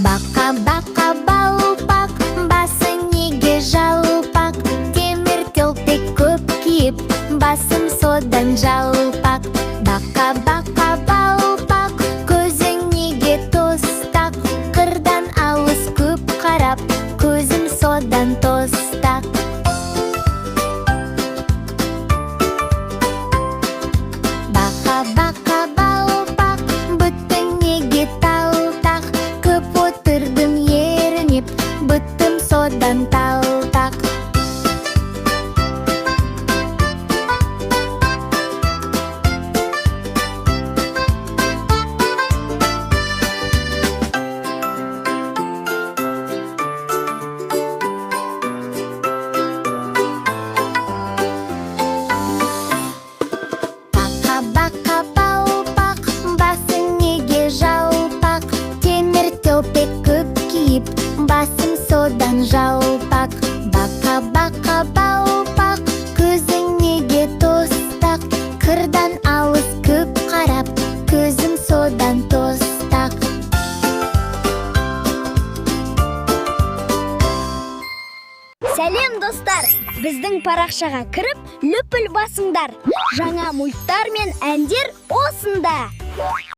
Бақа-бақа балпақ, басы неге жалпақ? Темір телпек көп киіп, басым содан жалпақ. Бақа-бақа балпақ, көзің неге тостақ? Қырдан алыс көп қарап, көзім содан тостақ. Бақа-бақа балпақ, бұттың неге талтақ? Көп отырдым ерінеп, бұттым содан талтақ. Бақа-бақа балпақ, басың неге жалпақ? Темір телпек көп киіп, басым содан жалпақ. Бақа-бақа балпақ, көзің неге тостақ? Қырдан алыс көп қарап, көзім содан тостақ. Сәлем достар! Біздің парақшаға кіріп, лүпіл басыңдар. Жаңа мульттар мен әндер осында.